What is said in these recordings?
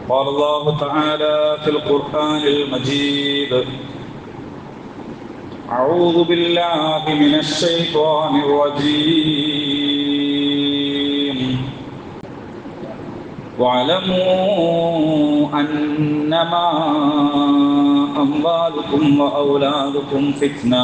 قال الله تعالى في القرآن المجيد: أعوذ بالله من الشيطان الرجيم. واعلموا أنما أموالكم وأولادكم فتنة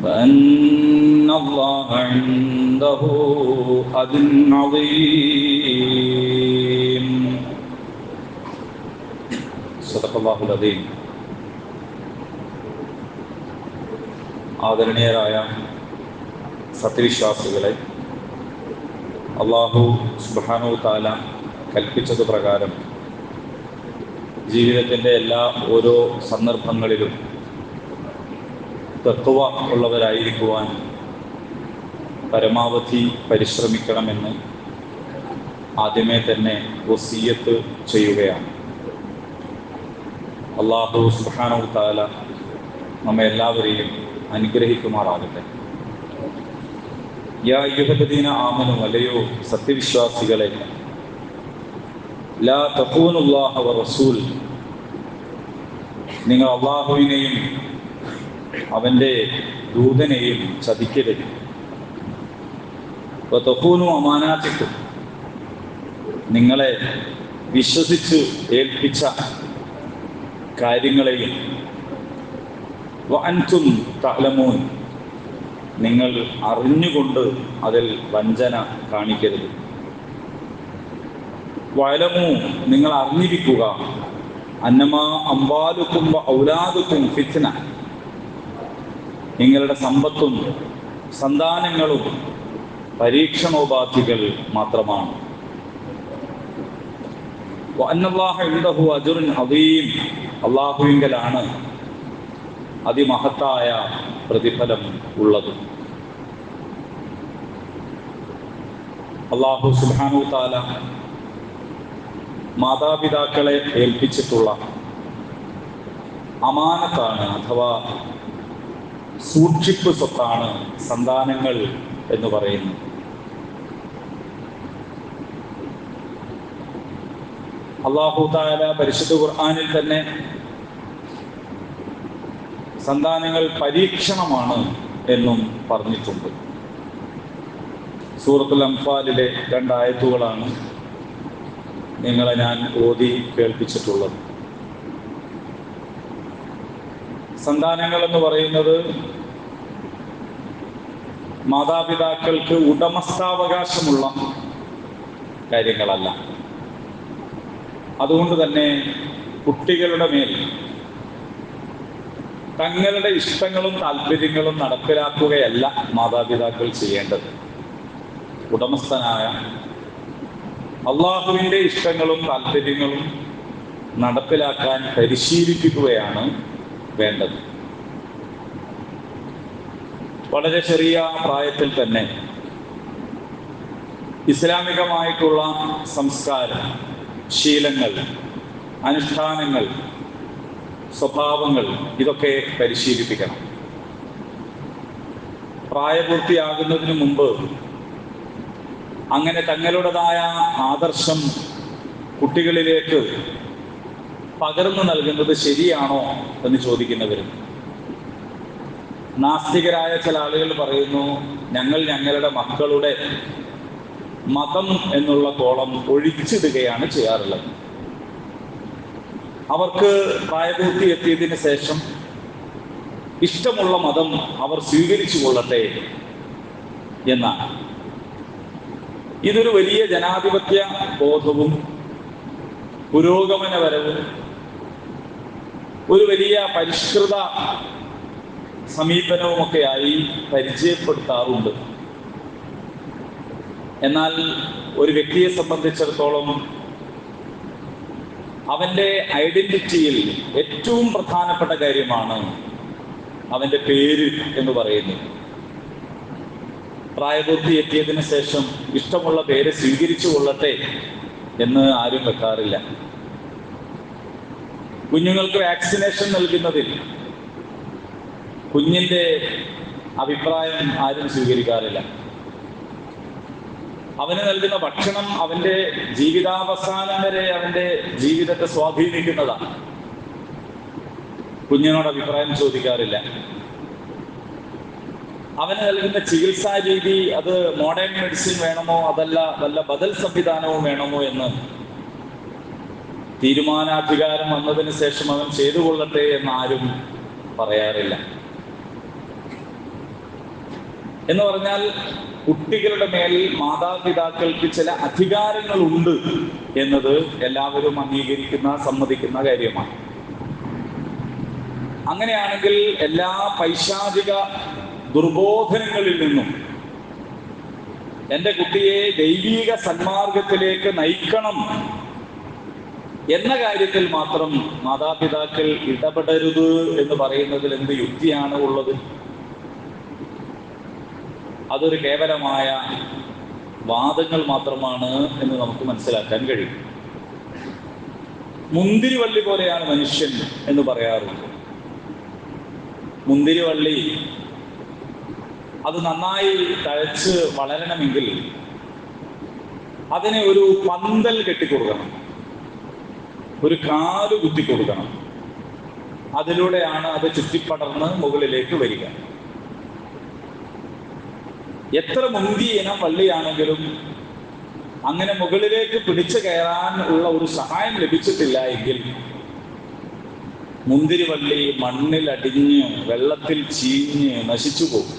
وأن الله عنده أجر عظيم. صدق الله العظيم. ആദരണീയരായ സത്യവിശ്വാസികളെ, അല്ലാഹു സുബ്ഹാനഹു തആല കൽപ്പിച്ചത് പ്രകാരം ജീവിതത്തിൻ്റെ എല്ലാ ഓരോ സന്ദർഭങ്ങളിലും തഖ്വ ഉള്ളവരായിരിക്കുവാൻ പരമാവധി പരിശ്രമിക്കണമെന്ന് ആദ്യമേ തന്നെ വസിയ്യത്ത് ചെയ്യുകയാണ്. അല്ലാഹു സുബ്ഹാനഹു തആല നമ്മെ എല്ലാവരെയും അനുഗ്രഹിക്കുമാറാകട്ടെ. യാ അയ്യുഹല്ലദീന ആമനു, അല്ലയോ സത്യവിശ്വാസികളെ, ലാ തഖൂനുല്ലാഹ വറസൂൽ, നിങ്ങൾ അല്ലാഹുവിനെയും അവൻ്റെ ദൂതനെയും ചതിക്കരുത്. വതഖൂനു അമാനാതിക്കും, നിങ്ങളെ വിശ്വസിച്ച് ഏൽപ്പിച്ച കാര്യങ്ങളെയും വഅൻതും തഅലമൂൻ, നിങ്ങൾ അറിഞ്ഞുകൊണ്ട് അതിൽ വഞ്ചന കാണിക്കരുത്. വഅലമു, നിങ്ങൾ അറിഞ്ഞിരിക്കുക, അന്നമാ അംവാലുക്കും ഔലാദുക്കും ഫിത്ന, നിങ്ങളുടെ സമ്പത്തും സന്താനങ്ങളും പരീക്ഷണോപാധികൾ മാത്രമാണ്. വഅന്നല്ലാഹ ഇൻദഹു അജ്റുൻ അദീം, അല്ലാഹുവിങ്കലാണ് അതിമഹത്തായ പ്രതിഫലം ഉള്ളത്. അല്ലാഹു സുബ്ഹാനഹു തആല മാതാപിതാക്കളെ ഏൽപ്പിച്ചിട്ടുള്ള അമാനത്താണ്, അഥവാ സൂക്ഷിപ്പ് സ്വത്താണ് സന്താനങ്ങൾ എന്ന് പറയുന്നത്. അല്ലാഹു തആല പരിശുദ്ധ ഖുർആനിൽ തന്നെ സന്താനങ്ങൾ പരീക്ഷണമാണ് എന്നും പറഞ്ഞിട്ടുണ്ട്. സൂറത്തുൽ അംഫാലിലെ 2 ആയത്തുകളാണ് നിങ്ങളെ ഞാൻ ഓതി കേൾപ്പിച്ചിട്ടുള്ളത്. സന്താനങ്ങൾ എന്ന് പറയുന്നത് മാതാപിതാക്കൾക്ക് ഉടമസ്ഥാവകാശമുള്ള കാര്യങ്ങളല്ല. അതുകൊണ്ട് തന്നെ കുട്ടികളുടെ മേൽ തങ്ങളുടെ ഇഷ്ടങ്ങളും താല്പര്യങ്ങളും നടപ്പിലാക്കുകയല്ല മാതാപിതാക്കൾ ചെയ്യേണ്ടത്. ഉടമസ്ഥനായ അള്ളാഹുവിൻ്റെ ഇഷ്ടങ്ങളും താല്പര്യങ്ങളും നടപ്പിലാക്കാൻ പരിശീലിപ്പിക്കുകയാണ് വേണ്ടത്. വളരെ ചെറിയ പ്രായത്തിൽ തന്നെ ഇസ്ലാമികമായിട്ടുള്ള സംസ്കാരം, ശീലങ്ങൾ, അനുഷ്ഠാനങ്ങൾ, സ്വഭാവങ്ങൾ, ഇതൊക്കെ പരിശീലിപ്പിക്കണം. പ്രായപൂർത്തിയാകുന്നതിന് മുമ്പ് അങ്ങനെ തങ്ങളുടേതായ ആദർശം കുട്ടികളിലേക്ക് പകർന്നു നൽകുന്നത് ശരിയാണോ എന്ന് ചോദിക്കുന്നവരും. നാസ്തികരായ ചില ആളുകൾ പറയുന്നു, ഞങ്ങൾ ഞങ്ങളുടെ മക്കളുടെ മതം എന്നുള്ള കോളം ഒഴിച്ചിടുകയാണ് ചെയ്യാറുള്ളത്. അവർക്ക് പ്രായപൂർത്തി എത്തിയതിന് ശേഷം ഇഷ്ടമുള്ള മതം അവർ സ്വീകരിച്ചു കൊള്ളട്ടെ എന്നാണ്. ഇതൊരു വലിയ ജനാധിപത്യ ബോധവും പുരോഗമനപരവും ഒരു വലിയ പരിഷ്കൃത സമീപനവുമൊക്കെയായി പരിചയപ്പെടുത്താറുണ്ട്. എന്നാൽ ഒരു വ്യക്തിയെ സംബന്ധിച്ചിടത്തോളം അവൻ്റെ ഐഡന്റിറ്റിയിൽ ഏറ്റവും പ്രധാനപ്പെട്ട കാര്യമാണ് അവൻ്റെ പേര് എന്ന് പറയുന്നത്. പ്രായപൂർത്തി എത്തിയതിന് ശേഷം ഇഷ്ടമുള്ള പേര് സ്വീകരിച്ചു കൊള്ളട്ടെ എന്ന് ആരും വെക്കാറില്ല. കുഞ്ഞുങ്ങൾക്ക് വാക്സിനേഷൻ നൽകുന്നതിൽ കുഞ്ഞിൻ്റെ അഭിപ്രായം ആരും സ്വീകരിക്കാറില്ല. അവന് നൽകുന്ന ഭക്ഷണം അവന്റെ ജീവിതാവസാനം വരെ അവന്റെ ജീവിതത്തെ സ്വാധീനിക്കുന്നതാണ്. കുഞ്ഞിനോട് അഭിപ്രായം ചോദിക്കാറില്ല. അവന് നൽകുന്ന ചികിത്സാ രീതി അത് മോഡേൺ മെഡിസിൻ വേണമോ അതല്ല വല്ല ബദൽ സംവിധാനവും വേണമോ എന്ന് തീരുമാനാധികാരം വന്നതിന് ശേഷം അവൻ ചെയ്തു കൊള്ളട്ടെ എന്നാരും പറയാറില്ല. എന്ന് പറഞ്ഞാൽ കുട്ടികളുടെ മേൽ മാതാപിതാക്കൾക്ക് ചില അധികാരങ്ങളുണ്ട് എന്നത് എല്ലാവരും അംഗീകരിക്കുന്ന സമ്മതിക്കുന്ന കാര്യമാണ്. അങ്ങനെയാണെങ്കിൽ എല്ലാ പൈശാചിക ദുർബോധനങ്ങളിൽ നിന്നും എൻ്റെ കുട്ടിയെ ദൈവീക സന്മാർഗത്തിലേക്ക് നയിക്കണം എന്ന കാര്യത്തിൽ മാത്രം മാതാപിതാക്കൾ ഇടപെടരുത് എന്ന് പറയുന്നതിൽ എന്ത് യുക്തിയാണ് ഉള്ളത്? അതൊരു കേവലമായ വാദങ്ങൾ മാത്രമാണ് എന്ന് നമുക്ക് മനസ്സിലാക്കാൻ കഴിയും. മുന്തിരിവള്ളി പോലെയാണ് മനുഷ്യൻ എന്ന് പറയാറുണ്ട്. മുന്തിരിവള്ളി അത് നന്നായി തഴച്ച് വളരണമെങ്കിൽ അതിനെ ഒരു പന്തൽ കെട്ടിക്കൊടുക്കണം, ഒരു കാല് കുത്തിക്കൊടുക്കണം. അതിലൂടെയാണ് അത് ചുറ്റിപ്പടർന്ന് മുകളിലേക്ക് വരിക. എത്ര മുന്തിയ ഇനം വള്ളിയാണെങ്കിലും അങ്ങനെ മുകളിലേക്ക് പിടിച്ചു കയറാൻ ഉള്ള ഒരു സഹായം ലഭിച്ചിട്ടില്ല എങ്കിൽ മുന്തിരിവള്ളി മണ്ണിൽ അടിഞ്ഞ് വെള്ളത്തിൽ ചീഞ്ഞ് നശിച്ചു പോകും.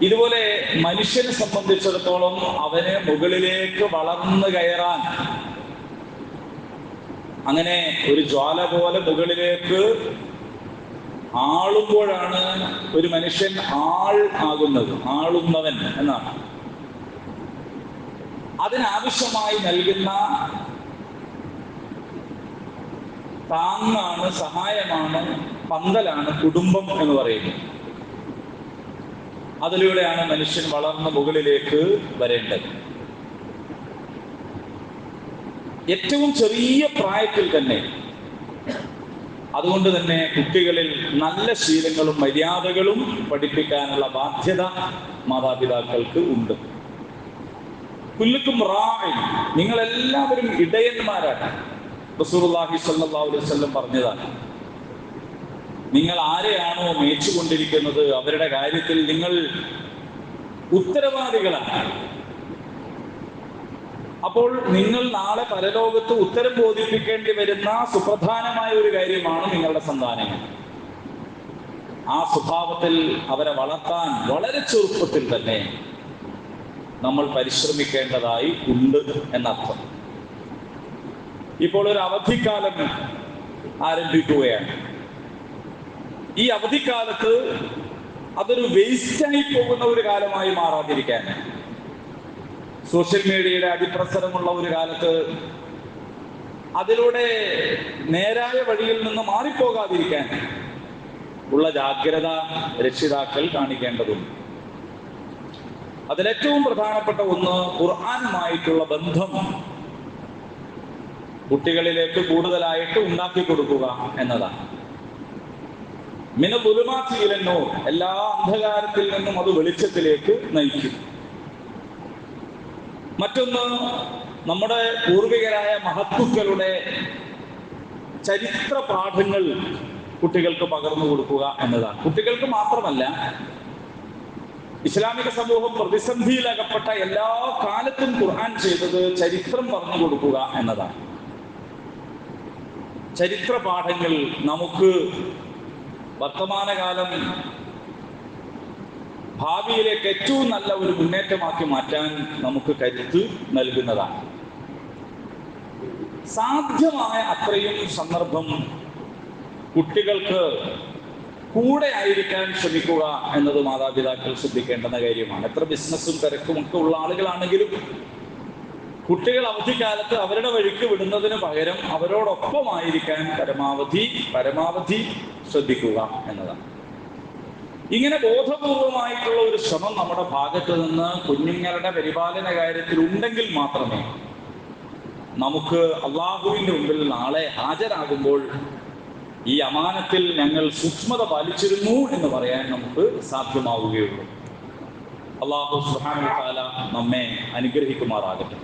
ഇതുപോലെ മനുഷ്യനെ സംബന്ധിച്ചിടത്തോളം അവന് മുകളിലേക്ക് വളർന്നു കയറാൻ, അങ്ങനെ ഒരു ജ്വാല പോലെ മുകളിലേക്ക് ആളുമ്പോഴാണ് ഒരു മനുഷ്യൻ ആൾ ആകുന്നത്, ആളുന്നവൻ എന്നാണ്. അതിനാവശ്യമായി നൽകുന്ന താങ്ങാണ്, സഹായമാണ്, പന്തലാണ് കുടുംബം എന്ന് പറയുന്നത്. അതിലൂടെയാണ് മനുഷ്യൻ വളർന്ന മുകളിലേക്ക് വരേണ്ടത്. ഏറ്റവും ചെറിയ പ്രായത്തിൽ തന്നെ, അതുകൊണ്ട് തന്നെ കുട്ടികളിൽ നല്ല ശീലങ്ങളും മര്യാദകളും പഠിപ്പിക്കാനുള്ള ബാധ്യത മാതാപിതാക്കൾക്ക് ഉണ്ട്. കുല്ലുക്കും റാഇൻ, നിങ്ങളെല്ലാവരും ഇടയന്മാരാണ്. റസൂലുള്ളാഹി സ്വല്ലല്ലാഹു അലൈഹി വസല്ലം പറഞ്ഞതാണ്, നിങ്ങൾ ആരെയാണോ മേച്ചുകൊണ്ടിരിക്കുന്നത് അവരുടെ കാര്യത്തിൽ നിങ്ങൾ ഉത്തരവാദികളാണ്. അപ്പോൾ നിങ്ങൾ നാളെ പരലോകത്ത് ഉത്തരം ബോധിപ്പിക്കേണ്ടി വരുന്ന സുപ്രധാനമായ ഒരു കാര്യമാണ് നിങ്ങളുടെ സന്താനങ്ങൾ. ആ സ്വഭാവത്തിൽ അവരെ വളർത്താൻ വളരെ ചെറുപ്പത്തിൽ തന്നെ നമ്മൾ പരിശ്രമിക്കേണ്ടതായി ഉണ്ട് എന്നർത്ഥം. ഇപ്പോൾ ഒരു അവധിക്കാലം ആരംഭിക്കുകയാണ്. ഈ അവധിക്കാലത്ത് അതൊരു വേസ്റ്റായി പോകുന്ന ഒരു കാലമായി മാറാതിരിക്കാൻ, സോഷ്യൽ മീഡിയയുടെ അതിപ്രസരമുള്ള ഒരു കാലത്ത് അതിലൂടെ നേരായ വഴിയിൽ നിന്ന് മാറിപ്പോകാതിരിക്കാൻ ഉള്ള ജാഗ്രത രക്ഷിതാക്കൾ കാണിക്കേണ്ടതുണ്ട്. അതിലേറ്റവും പ്രധാനപ്പെട്ട ഒന്ന് ഖുർആനുമായിട്ടുള്ള ബന്ധം കുട്ടികളിലേക്ക് കൂടുതലായിട്ട് ഉണ്ടാക്കി കൊടുക്കുക എന്നതാണ്. മിനദുലുമാതിയിലെന്നോ, എല്ലാ അന്ധകാരത്തിൽ നിന്നും അത് വെളിച്ചത്തിലേക്ക് നയിക്കും. മറ്റൊന്ന്, നമ്മുടെ പൂർവികരായ മഹത്തുക്കളുടെ ചരിത്ര പാഠങ്ങൾ കുട്ടികൾക്ക് പകർന്നു കൊടുക്കുക എന്നതാണ്. കുട്ടികൾക്ക് മാത്രമല്ല, ഇസ്ലാമിക സമൂഹം പ്രതിസന്ധിയിലകപ്പെട്ട എല്ലാ കാലത്തും ഖുർആൻ ചെയ്തത് ചരിത്രം പറഞ്ഞു കൊടുക്കുക എന്നതാണ്. ചരിത്ര പാഠങ്ങൾ നമുക്ക് വർത്തമാനകാലം ഭാവിയിലേക്ക് ഏറ്റവും നല്ല ഒരു മുന്നേറ്റമാക്കി മാറ്റാൻ നമുക്ക് കരുത്ത് നൽകുന്നതാണ്. സാധ്യമായ അത്രയും സന്ദർഭം കുട്ടികൾക്ക് കൂടെ ആയിരിക്കാൻ ശ്രമിക്കുക എന്നത് മാതാപിതാക്കൾ ശ്രദ്ധിക്കേണ്ടുന്ന കാര്യമാണ്. എത്ര ബിസിനസ്സും തിരക്കും ഒക്കെ ഉള്ള ആളുകളാണെങ്കിലും കുട്ടികൾ അവധിക്കാലത്ത് അവരുടെ വഴിക്ക് വിടുന്നതിന് പകരം അവരോടൊപ്പമായിരിക്കാൻ പരമാവധി ശ്രദ്ധിക്കുക എന്നതാണ്. ഇങ്ങനെ ബോധപൂർവമായിട്ടുള്ള ഒരു ശ്രമം നമ്മുടെ ഭാഗത്ത് നിന്ന് കുഞ്ഞുങ്ങളുടെ പരിപാലന കാര്യത്തിൽ ഉണ്ടെങ്കിൽ മാത്രമേ നമുക്ക് അള്ളാഹുവിന്റെ മുമ്പിൽ നാളെ ഹാജരാകുമ്പോൾ ഈ അമാനത്തിൽ ഞങ്ങൾ സൂക്ഷ്മത പാലിച്ചിരുന്നു എന്ന് പറയാൻ നമുക്ക് സാധ്യമാവുകയുള്ളൂ. അല്ലാഹു സുബ്ഹാനഹു വ തആല നമ്മെ അനുഗ്രഹിക്കുമാറാകട്ടെ.